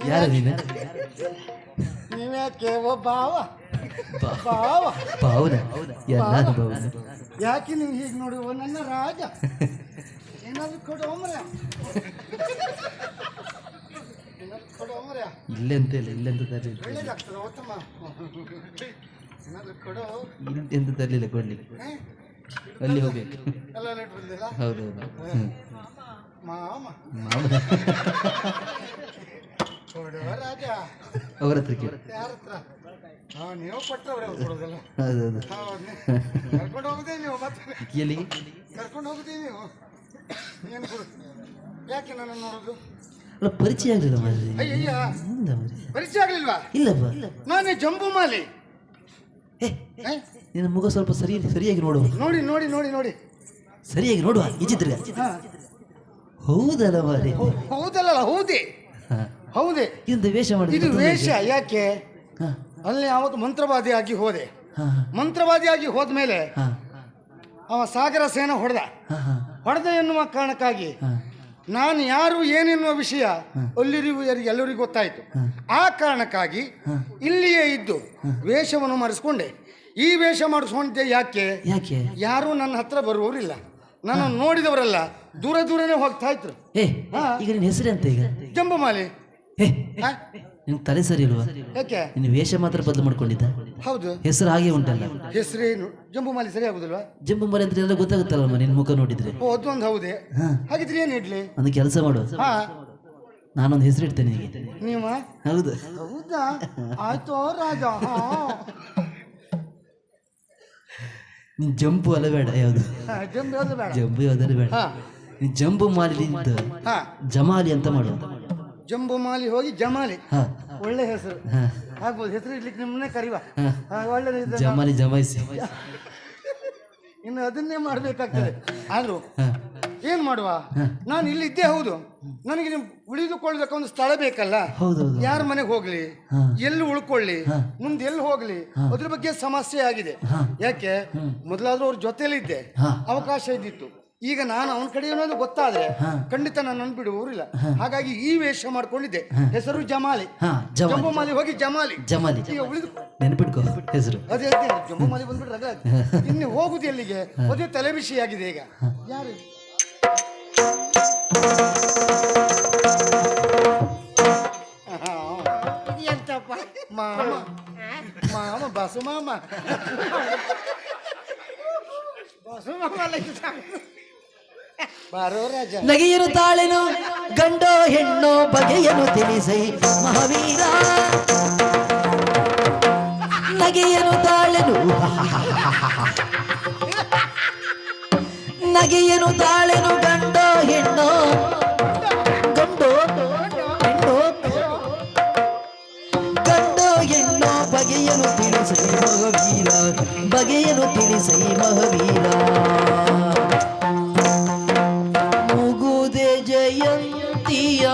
ಯಾರು ನೀನು? ನೀವ್ಯಾಕೆ ಓ ಬಾವ ಬಾವ ಭಾವನ ಎಲ್ಲ ಭಾವನ. ಯಾಕೆ ನೀವು ಹೀಗೆ ನೋಡಿ ಓ ನನ್ನ ರಾಜ ಏನಾದ್ರು ಕೊಡೋ ಮರ್ಯ ಏನಾದ್ರು ಕೊಡೋ ಮರ್ಯ ಇಲ್ಲೆಂತ ಇಲ್ಲ ಇಲ್ಲೆಂತ ತರಲಿಲ್ಲ ಒಳ್ಳೇದಾಗ್ತದೆ ಉತ್ತಮ ಏನಾದ್ರು ಕೊಡೋ ಎಂತ ತರಲಿಲ್ಲ ಕೊಡ್ಲಿಕ್ಕೆ ಅಲ್ಲಿ ಹೋಗ್ಬೇಕು ಎಲ್ಲ ಲೇಟ್ ಬಂದಿಲ್ಲ ಹೌದೌದು ಮಾಮ ಮಾಮ ಕೊಡುವ ರಾಜ ಅವ್ರ ಹತ್ರ ಕೇಳಿ ಯಾರ ಹತ್ರ ನೀವು ಕೊಟ್ಟವ್ರೆ ಕೊಡೋದಲ್ಲ ಹೌದೌದು ಕರ್ಕೊಂಡು ಹೋಗುದೇ ನೀವು ಮತ್ತೆ ಎಲ್ಲಿಗೆ ಕರ್ಕೊಂಡು ಹೋಗುದೇ ನೀವು ಏನು ಕೊಡು ಯಾಕೆ ನನ್ನ ನೋಡೋದು ಅಲ್ಲ ಪರಿಚಯ ಆಗಲಿಲ್ಲ ಮಾರ್ರೆ. ಅಯ್ಯಯ್ಯ ಎಂತ ಮಾರ್ರೆ? ಪರಿಚಯ ಆಗ್ಲಿಲ್ವಾ ಇಲ್ಲಪ್ಪ ನಾನೇ ಜಂಬೂ ಮಾಲಿ ಏ ನಿನ್ನ ಮುಖ ಸ್ವಲ್ಪ ಸರಿಯಾಗಿ ನೋಡುವ ನೋಡಿ ನೋಡಿ ನೋಡಿ ನೋಡಿ ಸರಿಯಾಗಿ ನೋಡುವ ಈಚಿತ್ರ ಹಾ ಹೌದಲ್ಲ ಮಾರಿ ಹೌದಲ್ಲ ಹೌದೇ ಹೌದೇ ಇದೊಂದು ವೇಷ ಇದು ಮಾಡಿದ್ದು ವೇಷ ಯಾಕೆ ಹಾ ಅಲ್ಲಿ ಯಾವತ್ತು ಮಂತ್ರವಾದಿಯಾಗಿ ಹೋದೆ ಹಾ ಮಂತ್ರವಾದಿಯಾಗಿ ಹೋದ್ಮೇಲೆ ಹಾ ಅವ ಸಾಗರ ಸೇನ ಹೊಡೆದ ಹಾ ಹಾ ಹೊಡೆದ ಎನ್ನುವ ಕಾರಣಕ್ಕಾಗಿ ಹಾ ನಾನು ಯಾರು ಏನೆನ್ನುವ ವಿಷಯ ಅಲ್ಲಿರುವವರಿಗೆ ಎಲ್ಲರಿಗೂ ಗೊತ್ತಾಯ್ತು ಆ ಕಾರಣಕ್ಕಾಗಿ ಇಲ್ಲಿಯೇ ಇದ್ದು ವೇಷವನ್ನು ಮಾಡಿಸ್ಕೊಂಡೆ ಈ ವೇಷ ಮಾಡಿಸ್ಕೊಂಡೆ ಯಾಕೆ ಯಾಕೆ ಯಾರು ನನ್ನ ಹತ್ರ ಬರುವವರಿಲ್ಲ ನನ್ನ ನೋಡಿದವರೆಲ್ಲ ದೂರ ದೂರನೇ ಹೋಗ್ತಾ ಇದ್ರು ಏ ಈಗ ನಿನ್ನ ಹೆಸರು ಅಂತ ಈಗ ಜಂಬುಮಾಲಿ ಏ ನಿನ್ ತಲೆ ಸರಿ ಇಲ್ವಾ ಯಾಕೆ ನಿನ್ನ ವೇಷ ಮಾತ್ರ ಬದಲು ಮಾಡ್ಕೊಂಡಿದ್ದ ಹೌದು ಹೆಸರು ಹಾಗೆ ಉಂಟಲ್ಲ ಹೆಸರೇನು ಜಂಬುಮಾಲಿ ಸರಿ ಆಗುದಿಲ್ವಾ ಜಂಬು ಮರೆ ಅಂತ ಎಲ್ಲ ಗೊತ್ತಾಗುತ್ತಲ್ಲ ನಿನ್ ಮುಖ ನೋಡಿದ್ರೆ ಓ ಅದೊಂದು ಹೌದೇ ಹಾ ಹಾಗಿದ್ರೆ ಏನು ಇಡ್ಲಿ ಒಂದು ಕೆಲಸ ಮಾಡು ಹಾ ನಾನೊಂದು ಹೆಸರು ಇಡ್ತೇನೆ ನಿನಗೆ ನೀವ ಹೌದು ಹೌದಾ ಆಯ್ತು ರಾಜ ಹಾ ನೀನ್ ಜಂಪು ಅಲ್ಲ ಬೇಡ ಯಾವ್ದು ಜಂಬು ಯಾವ್ದು ಬೇಡ ಜಂಬು ಯಾವ್ದಾದ್ರು ಬೇಡ ಹಾ ನೀನ್ ಜಂಬು ಮಾಲಿನಿಂದ ಹಾ ಜಮಾಲಿ ಅಂತ ಮಾಡು ಜಂಬುಮಾಲಿ ಹೋಗಿ ಜಮಾಲಿ ಹಾ ಒಳ್ಳೆ ಹೆಸರು ಹಾ ಆಗ್ಬೋದು ಹೆಸರು ಇಡ್ಲಿಕ್ಕೆ ನಿಮ್ಮನ್ನೇ ಕರಿವಾ ಹಾ ಒಳ್ಳೆ ಜಮಾಲಿ ಜಮಾಯಿಸಿ ಇನ್ನು ಅದನ್ನೇ ಮಾಡ್ಬೇಕಾಗ್ತದೆ ಆದ್ರೂ ಹಾ ಏನ್ ಮಾಡುವ ನಾನು ಇಲ್ಲಿ ಇದ್ದೇ ಹೌದು ನನಗೆ ನೀವು ಉಳಿದುಕೊಳ್ಳೋದಕ್ಕೆ ಒಂದು ಸ್ಥಳ ಬೇಕಲ್ಲ ಹೌದೌದು ಯಾರ ಮನೆಗೆ ಹೋಗ್ಲಿ ಹಾ. ಎಲ್ಲಿ ಉಳ್ಕೊಳ್ಳಿ ಮುಂದೆ ಎಲ್ಲಿ ಹೋಗ್ಲಿ ಅದ್ರ ಬಗ್ಗೆ ಸಮಸ್ಯೆ ಆಗಿದೆ ಯಾಕೆ ಮೊದಲಾದ್ರೂ ಅವ್ರ ಜೊತೆಲಿದ್ದೆ ಹಾ. ಅವಕಾಶ ಇದ್ದಿತ್ತು ಈಗ ನಾನು ಅವನ ಕಡೆ ಅನ್ನೋದು ಗೊತ್ತಾದ್ರೆ ಖಂಡಿತ ನಾನು ಬಿಡುವವರಿಲ್ಲ ಹಾಗಾಗಿ ಈ ವೇಷ ಮಾಡ್ಕೊಂಡಿದ್ದೆ ಹೆಸರು ಜಮಾಲಿ ಹಾ ಜಮಾಲಿ ಜಂಬುಮಾಲಿ ಹೋಗಿ ಜಮಾಲಿ ಜಮಾಲಿ ಈಗ ಉಳಿದು ನೆನ್ಪಿಟ್ಕೋ ಹೆಸರು ಅದೇ ಜಂಬುಮಾಲಿ ಬಂದ್ಬಿಟ್ರೆ ಇನ್ನು ಹೋಗುದು ಎಲ್ಲಿಗೆ ಅದೇ ತಲೆ ಬಿಸಿ ಆಗಿದೆ ಈಗ ಯಾರು ಎಂತಪ್ಪ ಮಾಮ ಮಾಮ ಬಸು ಮಾಮ ಬಸು ಮಕ್ಕಳ ಬಾರೋ ರಾಜ ನಗೆಯನು ತಾಳೆನು ಗಂಡೋ ಹೆಣ್ಣೋ ಬಗೆಯನು ತಿಳಿಸೈ ಮಹಾವೀರ ನಗೆಯನು ತಾಳೆನು ನಗೆಯನು ತಾಳೆನು ಗಂಡೋ ಹೆಣ್ಣೋ ಗಂಡೋ ಹೆಣ್ಣೋ ಗಂಡೋ ಹೆಣ್ಣೋ ಬಗೆಯನು ತಿಳಿಸೈ ಮಹಾವೀರ ಬಗೆಯನು ತಿಳಿಸೈ ಮಹಾವೀರ ಮುಗುದೆ ಜಯಂತಿಯ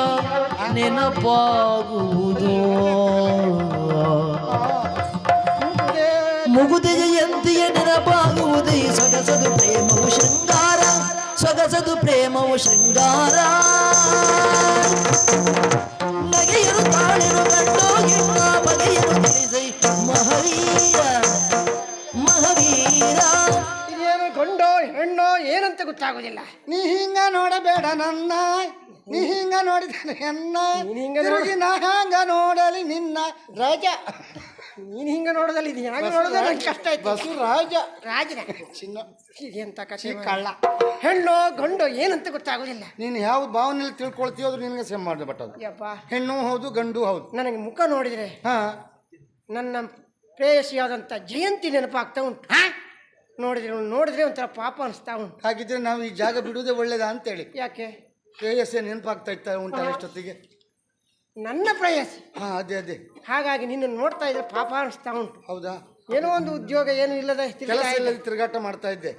ನೆನಪಾಗುವುದು ಮುಗುದೆ ಜಯಂತಿಯ ನೆನಪಾಗುವುದು ಸೊಗಸದು ಪ್ರೇಮವು ಶೃಂಗಾರ ಸೊಗಸದು ಪ್ರೇಮವು ಶೃಂಗಾರ ನಗೆಯರು ತಾಳೆರು ಗಂಡೋ ಹೆಣ್ಣ ಬಗೆಯರು ತಿಳಿಸೈ ಮಹಾವೀರ ಮಹಾವೀರ ಇದೇನು ಗಂಡೋ ಹೆಣ್ಣೋ ಏನಂತ ಗೊತ್ತಾಗೋದಿಲ್ಲ. ನೀ ಹಿಂಗ ನೋಡಬೇಡ ನನ್ನ ನೀ ಹಿಂಗ ನೋಡಿದ ಎನ್ನ ತಿರುಗಿ ನಾ ಹಂಗ ನೋಡಲಿ ನಿನ್ನ ರಾಜ ನೀನ್ ಹಿಂಗ ನೋಡೋದಲ್ಲ ಇದು ಯಾಕೆ ನೋಡೋದ ನಂಗೆ ಕಷ್ಟ ಆಯ್ತು. ಬಸು ರಾಜ ರಾಜನ ಚಿನ್ನ ಇದೆಂತ ಕಥೆ ಈ ಕಳ್ಳ ಹೆಣ್ಣೋ ಗಂಡೋ ಏನಂತ ಗೊತ್ತಾಗೋದಿಲ್ಲ. ನೀನು ಯಾವ ಭಾವನೆಯಲ್ಲಿ ತಿಳ್ಕೊಳ್ತೀಯೋ ಅದು ನಿನಗೆ ಸೇಮ್ ಮಾಡಿ ಬಟ್ಟದು ಯಪ್ಪ ಹೆಣ್ಣು ಹೌದು ಗಂಡು ಹೌದು ನನಗೆ ಮುಖ ನೋಡಿದ್ರೆ ಹಾ ನನ್ನ ಪ್ರೇಯಸಿಯಾದಂಥ ಜಯಂತಿ ನೆನಪಾಗ್ತಾ ಉಂಟು. ನೋಡಿದ್ರೆ ಒಂಥರ ಪಾಪ ಅನಿಸ್ತಾ ಉಂಟು. ಹಾಗಿದ್ರೆ ನಾವು ಈ ಜಾಗ ಬಿಡುವುದೇ ಒಳ್ಳೇದಾ ಅಂತೇಳಿ ಯಾಕೆ ಶ್ರೇಯಸ್ಸೇ ನೆನಪಾಗ್ತಾ ಇರ್ತಾರೆ ಉಂಟಲ್ಲ ಇಷ್ಟೊತ್ತಿಗೆ ನನ್ನ ಪ್ರೇಯಸಿ ಹಾ ಅದೇ ಹಾಗಾಗಿ ನಿನ್ನ ನೋಡ್ತಾ ಇದ್ರೆ ಪಾಪ ಅನಿಸ್ತಾ ಉಂಟು. ಹೌದಾ ಏನೋ ಒಂದು ಉದ್ಯೋಗ ಏನು ಇಲ್ಲದ ಕೆಲಸ ಇಲ್ಲದೆ ತಿರುಗಾಟ ಮಾಡ್ತಾ ಇದ್ದೆ